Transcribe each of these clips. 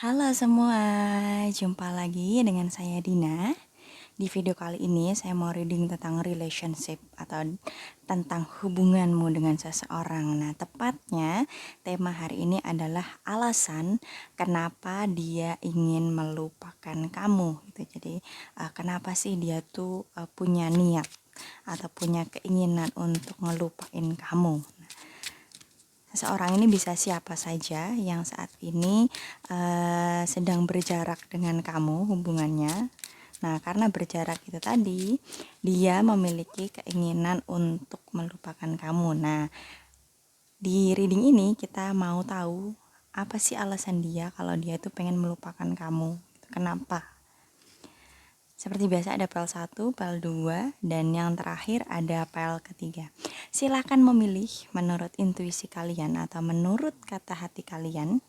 Halo semua, jumpa lagi dengan saya Dina. Di video kali ini saya mau reading tentang relationship atau tentang hubunganmu dengan seseorang. Nah, tepatnya tema hari ini adalah alasan kenapa dia ingin melupakan kamu gitu. Jadi, kenapa sih dia tuh punya niat atau punya keinginan untuk ngelupain kamu. Seseorang ini bisa siapa saja yang saat ini sedang berjarak dengan kamu hubungannya. Nah, karena berjarak itu tadi, dia memiliki keinginan untuk melupakan kamu. Nah, di reading ini kita mau tahu apa sih alasan dia kalau dia itu pengen melupakan kamu. Kenapa? Seperti biasa ada pel 1, pel 2, dan yang terakhir ada pel ketiga. Silakan memilih menurut intuisi kalian atau menurut kata hati kalian,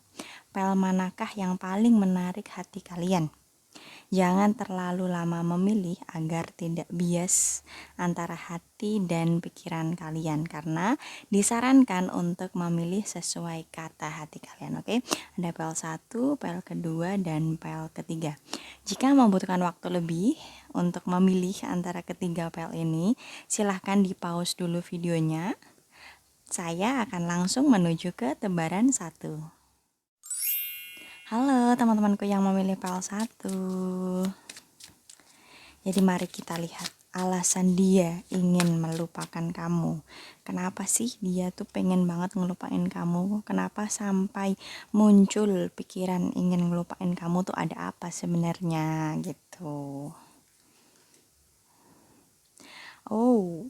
pel manakah yang paling menarik hati kalian. Jangan terlalu lama memilih agar tidak bias antara hati dan pikiran kalian karena disarankan untuk memilih sesuai kata hati kalian, oke? Ada pel 1, pel kedua, dan pel ketiga. Jika membutuhkan waktu lebih untuk memilih antara ketiga pel ini, silahkan di-pause dulu videonya. Saya akan langsung menuju ke tebaran 1. Halo teman-temanku yang memilih pel 1. Jadi mari kita lihat alasan dia ingin melupakan kamu. Kenapa sih dia tuh pengen banget ngelupain kamu? Kenapa sampai muncul pikiran ingin ngelupain kamu tuh ada apa sebenarnya gitu. Oh,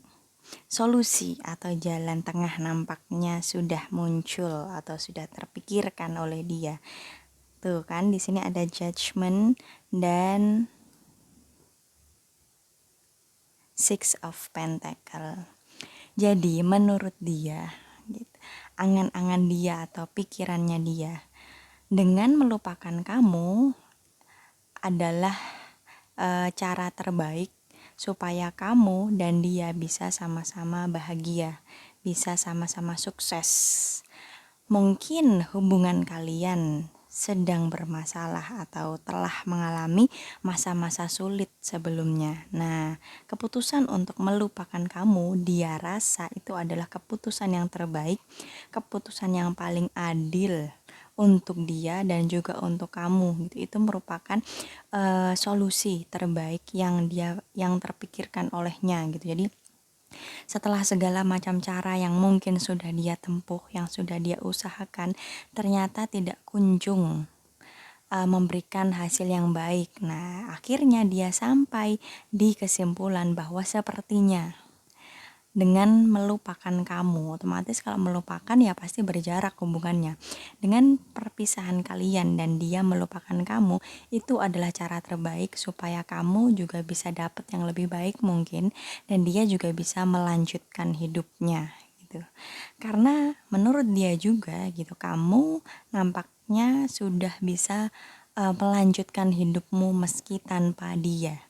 solusi atau jalan tengah nampaknya sudah muncul atau sudah terpikirkan oleh dia. Tuh kan di sini ada judgment dan Six of Pentacle. Jadi menurut dia, gitu, angan-angan dia atau pikirannya dia dengan melupakan kamu adalah cara terbaik supaya kamu dan dia bisa sama-sama bahagia, bisa sama-sama sukses. Mungkin hubungan kalian sedang bermasalah atau telah mengalami masa-masa sulit sebelumnya. Nah, keputusan untuk melupakan kamu, dia rasa itu adalah keputusan yang terbaik, keputusan yang paling adil untuk dia dan juga untuk kamu gitu. Itu merupakan solusi terbaik yang terpikirkan olehnya gitu. Jadi setelah segala macam cara yang mungkin sudah dia tempuh, yang sudah dia usahakan, ternyata tidak kunjung memberikan hasil yang baik. Nah, akhirnya dia sampai di kesimpulan bahwa sepertinya dengan melupakan kamu, otomatis kalau melupakan ya pasti berjarak hubungannya. Dengan perpisahan kalian dan dia melupakan kamu, itu adalah cara terbaik supaya kamu juga bisa dapat yang lebih baik mungkin dan dia juga bisa melanjutkan hidupnya gitu. Karena menurut dia juga gitu, kamu nampaknya sudah bisa melanjutkan hidupmu meski tanpa dia.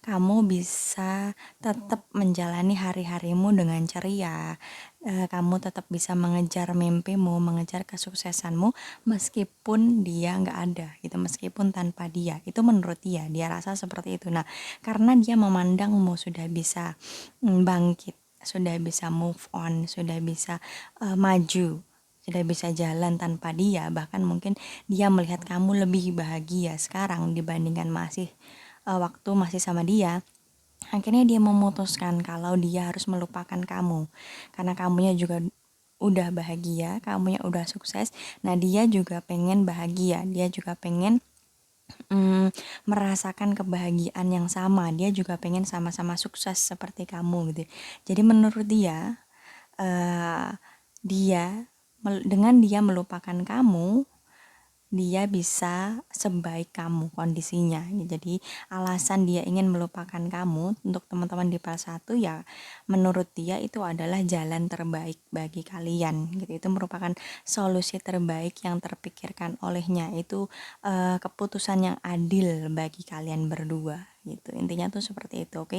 Kamu bisa tetap menjalani hari-harimu dengan ceria. Kamu tetap bisa mengejar mimpimu, mengejar kesuksesanmu meskipun dia nggak ada gitu, meskipun tanpa dia. Itu menurut dia rasa seperti itu. Nah, karena dia memandangmu sudah bisa bangkit, sudah bisa move on, sudah bisa maju, sudah bisa jalan tanpa dia, bahkan mungkin dia melihat kamu lebih bahagia sekarang dibandingkan waktu masih sama dia. Akhirnya dia memutuskan kalau dia harus melupakan kamu karena kamunya juga udah bahagia, kamunya udah sukses. Nah, dia juga pengen bahagia, dia juga pengen merasakan kebahagiaan yang sama, dia juga pengen sama-sama sukses seperti kamu gitu. Jadi menurut dia, uh, dengan dia melupakan kamu, dia bisa sebaik kamu kondisinya. Jadi alasan dia ingin melupakan kamu untuk teman-teman di PAL 1 ya menurut dia itu adalah jalan terbaik bagi kalian gitu. Itu merupakan solusi terbaik yang terpikirkan olehnya. Itu keputusan yang adil bagi kalian berdua gitu. Intinya tuh seperti itu, oke?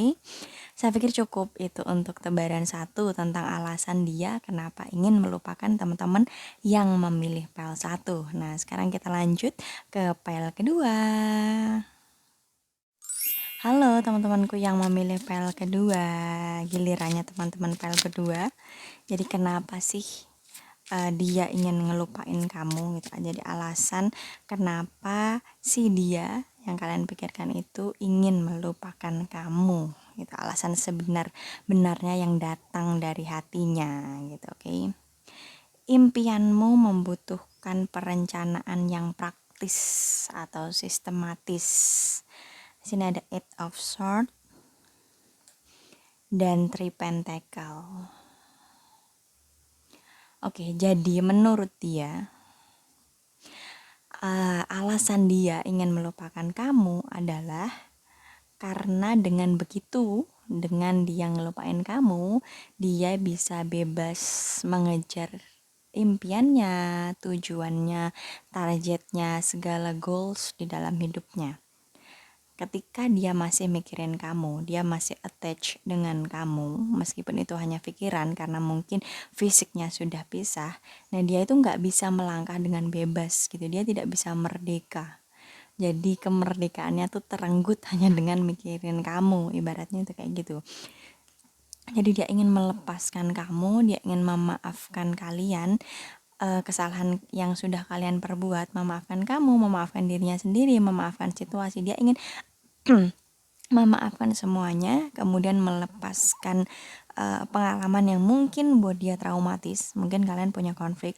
Saya pikir cukup itu untuk tebaran satu tentang alasan dia kenapa ingin melupakan teman-teman yang memilih PL 1. Nah, sekarang kita lanjut ke PL kedua. Halo teman-temanku yang memilih PL kedua, gilirannya teman-teman PL kedua. Jadi kenapa sih dia ingin ngelupain kamu gitu? Jadi alasan kenapa si dia yang kalian pikirkan itu ingin melupakan kamu gitu. Alasan sebenar-benarnya yang datang dari hatinya gitu, oke? Impianmu membutuhkan perencanaan yang praktis atau sistematis. Di sini ada Eight of Swords dan Three Pentacle. Oke, jadi menurut dia alasan dia ingin melupakan kamu adalah karena dengan begitu, dengan dia ngelupain kamu, dia bisa bebas mengejar impiannya, tujuannya, targetnya, segala goals di dalam hidupnya. Ketika dia masih mikirin kamu, dia masih attach dengan kamu, meskipun itu hanya pikiran karena mungkin fisiknya sudah pisah, nah dia itu nggak bisa melangkah dengan bebas gitu, dia tidak bisa merdeka. Jadi kemerdekaannya tuh terenggut hanya dengan mikirin kamu, ibaratnya itu kayak gitu. Jadi dia ingin melepaskan kamu, dia ingin memaafkan kalian, kesalahan yang sudah kalian perbuat, memaafkan kamu, memaafkan dirinya sendiri, memaafkan situasi. Dia ingin memaafkan semuanya, kemudian melepaskan pengalaman yang mungkin buat dia traumatis. Mungkin kalian punya konflik.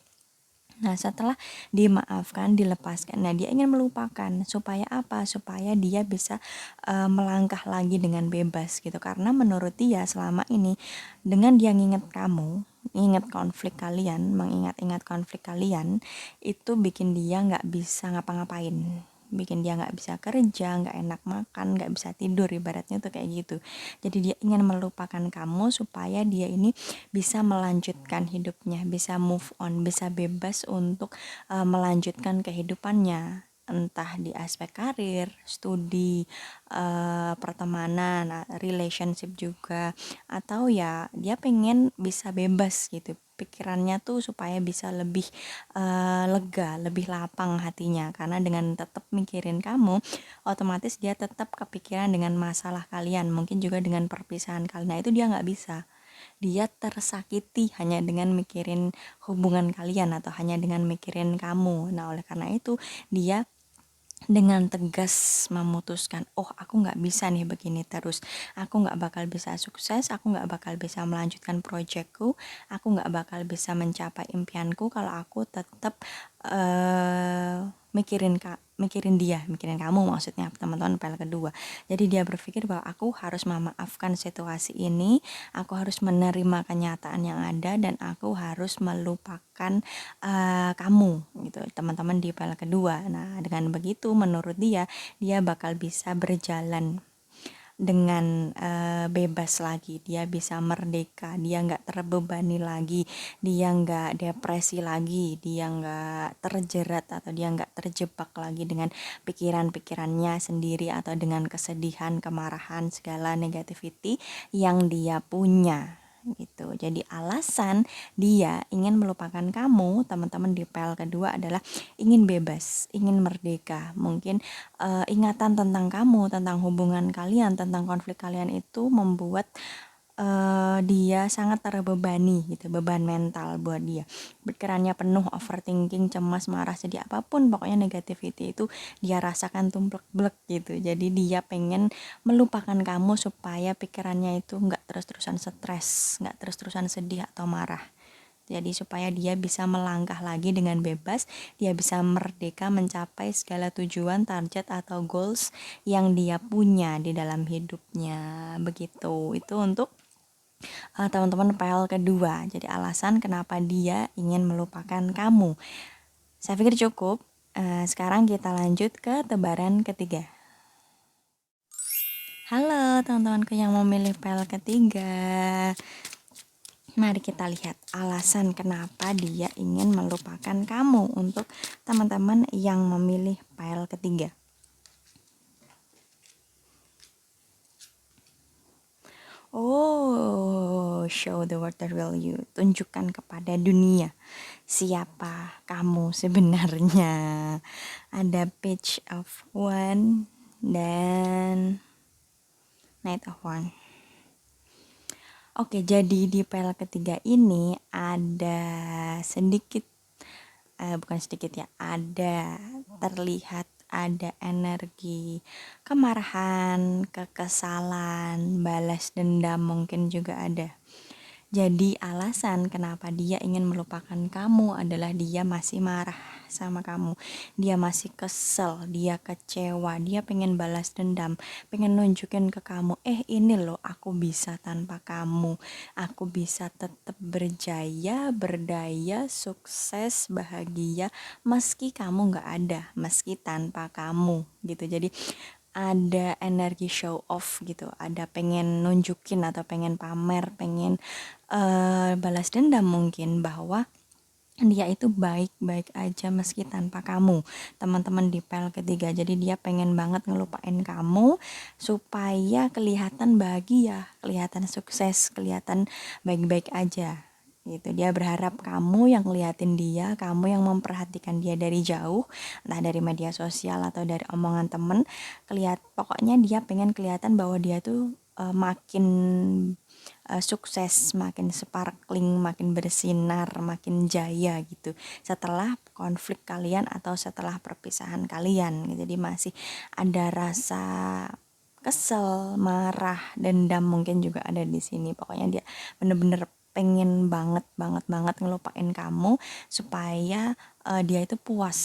Nah, setelah dimaafkan, dilepaskan, nah dia ingin melupakan. Supaya apa? Supaya dia bisa melangkah lagi dengan bebas gitu. Karena menurut dia selama ini, dengan dia nginget kamu, ingat konflik kalian, mengingat-ingat konflik kalian, itu bikin dia nggak bisa ngapa-ngapain, bikin dia nggak bisa kerja, nggak enak makan, nggak bisa tidur, ibaratnya tuh kayak gitu. Jadi dia ingin melupakan kamu supaya dia ini bisa melanjutkan hidupnya, bisa move on, bisa bebas untuk melanjutkan kehidupannya, entah di aspek karir, studi, pertemanan, relationship juga, atau ya dia pengen bisa bebas gitu, pikirannya tuh supaya bisa lebih lega, lebih lapang hatinya. Karena dengan tetap mikirin kamu, otomatis dia tetap kepikiran dengan masalah kalian, mungkin juga dengan perpisahan kalian. Nah itu dia nggak bisa, dia tersakiti hanya dengan mikirin hubungan kalian atau hanya dengan mikirin kamu. Nah oleh karena itu dia dengan tegas memutuskan, oh aku nggak bisa nih begini terus, aku nggak bakal bisa sukses, aku nggak bakal bisa melanjutkan proyekku, aku nggak bakal bisa mencapai impianku kalau aku tetap mikirin kamu, maksudnya teman-teman PL kedua. Jadi dia berpikir bahwa aku harus memaafkan situasi ini, aku harus menerima kenyataan yang ada, dan aku harus melupakan kamu gitu, teman-teman di PL kedua. Nah dengan begitu menurut dia bakal bisa berjalan dengan bebas lagi, dia bisa merdeka, dia nggak terbebani lagi, dia nggak depresi lagi, dia nggak terjerat atau dia nggak terjebak lagi dengan pikiran-pikirannya sendiri atau dengan kesedihan, kemarahan, segala negativity yang dia punya gitu. Jadi alasan dia ingin melupakan kamu, teman-teman di PL kedua, adalah ingin bebas, ingin merdeka. Mungkin ingatan tentang kamu, tentang hubungan kalian, tentang konflik kalian itu membuat dia sangat terbebani gitu, beban mental buat dia. Pikirannya penuh overthinking, cemas, marah, sedih, apapun pokoknya negativity itu dia rasakan tumplek-blek gitu. Jadi dia pengen melupakan kamu supaya pikirannya itu nggak terus-terusan stres, nggak terus-terusan sedih atau marah. Jadi supaya dia bisa melangkah lagi dengan bebas, dia bisa merdeka mencapai segala tujuan, target atau goals yang dia punya di dalam hidupnya. Begitu. Itu untuk teman-teman PL kedua. Jadi alasan kenapa dia ingin melupakan kamu. Saya pikir cukup. Sekarang kita lanjut ke tebaran ketiga. Halo teman-temanku yang memilih PL ketiga. Mari kita lihat alasan kenapa dia ingin melupakan kamu untuk teman-teman yang memilih PL ketiga. show the world the real you. Tunjukkan kepada dunia siapa kamu sebenarnya. Ada Page of One dan Knight of One. Oke, jadi di pile ketiga ini ada sedikit, bukan sedikit ya, ada terlihat ada energi kemarahan, kekesalan, balas dendam mungkin juga ada. Jadi alasan kenapa dia ingin melupakan kamu adalah dia masih marah sama kamu. Dia masih kesel, dia kecewa, dia pengen balas dendam, pengen nunjukin ke kamu, ini loh aku bisa tanpa kamu. Aku bisa tetap berjaya, berdaya, sukses, bahagia meski kamu gak ada, meski tanpa kamu gitu. Jadi ada energi show off gitu, ada pengen nunjukin atau pengen pamer, pengen balas dendam mungkin bahwa dia itu baik-baik aja meski tanpa kamu, teman-teman di pile ketiga. Jadi dia pengen banget ngelupain kamu supaya kelihatan bahagia, kelihatan sukses, kelihatan baik-baik aja gitu. Dia berharap kamu yang ngeliatin dia, kamu yang memperhatikan dia dari jauh, entah dari media sosial atau dari omongan temen. Pokoknya dia pengen kelihatan bahwa dia tuh makin sukses, makin sparkling, makin bersinar, makin jaya gitu setelah konflik kalian atau setelah perpisahan kalian gitu. Jadi masih ada rasa kesel, marah, dendam mungkin juga ada di sini. Pokoknya dia bener-bener pengen banget ngelupain kamu supaya dia itu puas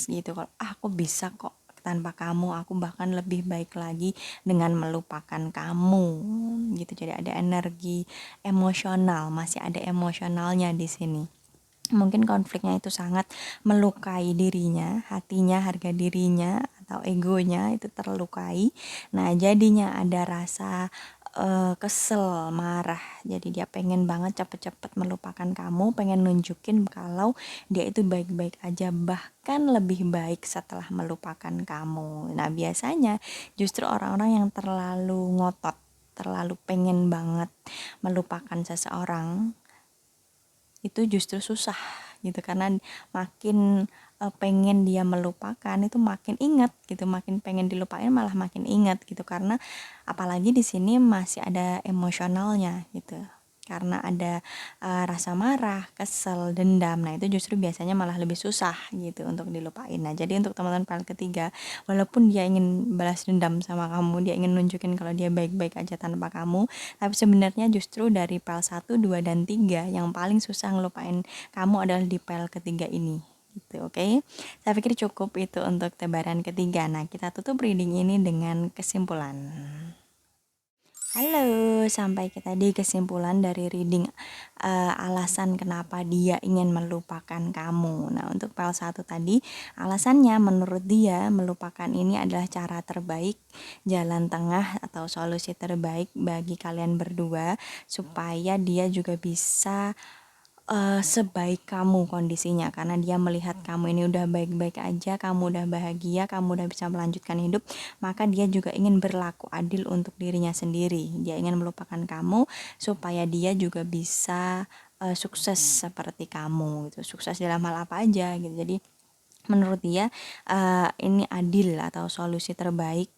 gitu. Kalau aku bisa kok tanpa kamu, aku bahkan lebih baik lagi dengan melupakan kamu gitu. Jadi ada energi emosional, masih ada emosionalnya di sini. Mungkin konfliknya itu sangat melukai dirinya, hatinya, harga dirinya atau egonya itu terlukai. Nah, jadinya ada rasa kesel, marah. Jadi dia pengen banget cepet-cepet melupakan kamu, pengen nunjukin kalau dia itu baik-baik aja, bahkan lebih baik setelah melupakan kamu. Nah, biasanya justru orang-orang yang terlalu ngotot, terlalu pengen banget melupakan seseorang itu justru susah gitu, karena makin pengen dia melupakan itu makin ingat gitu, makin pengen dilupain malah makin ingat gitu, karena apalagi di sini masih ada emosionalnya gitu, karena ada rasa marah, kesel, dendam. Nah itu justru biasanya malah lebih susah gitu untuk dilupain. Nah jadi untuk teman-teman pile ketiga, walaupun dia ingin balas dendam sama kamu, dia ingin nunjukin kalau dia baik-baik aja tanpa kamu, tapi sebenarnya justru dari pile 1, 2, dan 3 yang paling susah ngelupain kamu adalah di pile ketiga ini gitu. Oke. Saya pikir cukup itu untuk tebaran ketiga. Nah kita tutup reading ini dengan kesimpulan. Halo, sampai kita di kesimpulan dari reading alasan kenapa dia ingin melupakan kamu. Nah, untuk pile 1 tadi, alasannya menurut dia melupakan ini adalah cara terbaik, jalan tengah atau solusi terbaik bagi kalian berdua supaya dia juga bisa sebaik kamu kondisinya, karena dia melihat kamu ini udah baik-baik aja, kamu udah bahagia, kamu udah bisa melanjutkan hidup, maka dia juga ingin berlaku adil untuk dirinya sendiri. Dia ingin melupakan kamu supaya dia juga bisa sukses seperti kamu gitu. Sukses dalam hal apa aja gitu. Jadi menurut dia ini adil atau solusi terbaik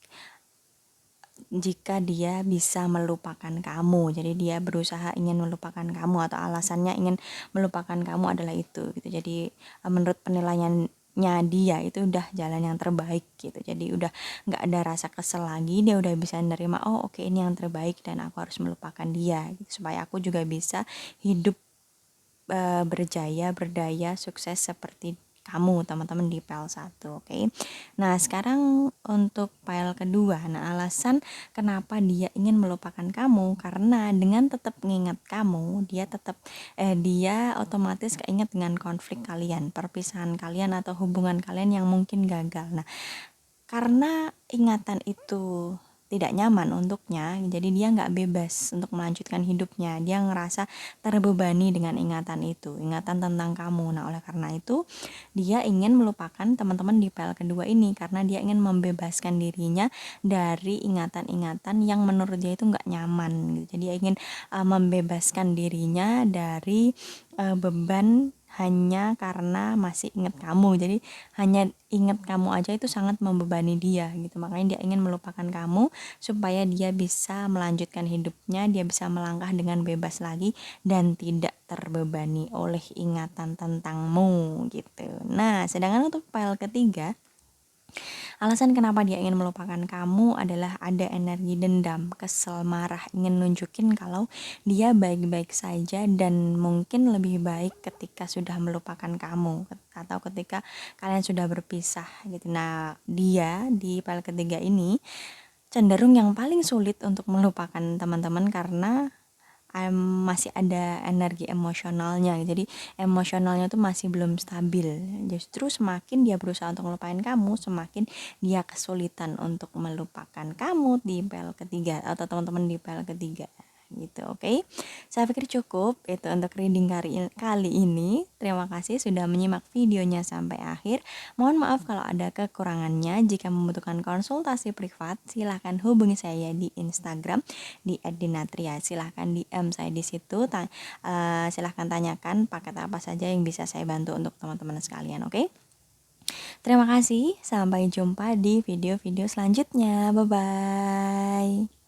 jika dia bisa melupakan kamu. Jadi dia berusaha ingin melupakan kamu, atau alasannya ingin melupakan kamu adalah itu gitu. Jadi menurut penilaiannya dia itu udah jalan yang terbaik gitu. Jadi udah nggak ada rasa kesel lagi, dia udah bisa nerima, oh oke, ini yang terbaik dan aku harus melupakan dia gitu, supaya aku juga bisa hidup berjaya, berdaya, sukses seperti kamu teman-teman di pile 1. Oke. Nah, sekarang untuk pile kedua. Nah, alasan kenapa dia ingin melupakan kamu karena dengan tetap mengingat kamu, dia otomatis keinget dengan konflik kalian, perpisahan kalian atau hubungan kalian yang mungkin gagal. Nah, karena ingatan itu tidak nyaman untuknya, jadi dia nggak bebas untuk melanjutkan hidupnya. Dia ngerasa terbebani dengan ingatan itu, ingatan tentang kamu. Nah, oleh karena itu dia ingin melupakan teman-teman di PL kedua ini karena dia ingin membebaskan dirinya dari ingatan-ingatan yang menurut dia itu nggak nyaman gitu. Jadi dia ingin membebaskan dirinya dari beban hanya karena masih ingat kamu. Jadi hanya ingat kamu aja itu sangat membebani dia gitu. Makanya dia ingin melupakan kamu supaya dia bisa melanjutkan hidupnya, dia bisa melangkah dengan bebas lagi dan tidak terbebani oleh ingatan tentangmu gitu. Nah, sedangkan untuk file ketiga, alasan kenapa dia ingin melupakan kamu adalah ada energi dendam, kesel, marah, ingin nunjukin kalau dia baik-baik saja dan mungkin lebih baik ketika sudah melupakan kamu atau ketika kalian sudah berpisah gitu. Nah, dia di file ketiga ini cenderung yang paling sulit untuk melupakan teman-teman karena masih ada energi emosionalnya. Jadi emosionalnya tuh masih belum stabil. Justru semakin dia berusaha untuk melupain kamu, semakin dia kesulitan untuk melupakan kamu di PL ketiga atau teman-teman di PL ketiga gitu. Oke, saya pikir cukup itu untuk reading kali ini. Terima kasih sudah menyimak videonya sampai akhir. Mohon maaf kalau ada kekurangannya. Jika membutuhkan konsultasi privat, silahkan hubungi saya di Instagram di @dinatria. Silahkan DM saya di situ. Silahkan tanyakan paket apa saja yang bisa saya bantu untuk teman-teman sekalian. Oke? Terima kasih. Sampai jumpa di video-video selanjutnya. Bye bye.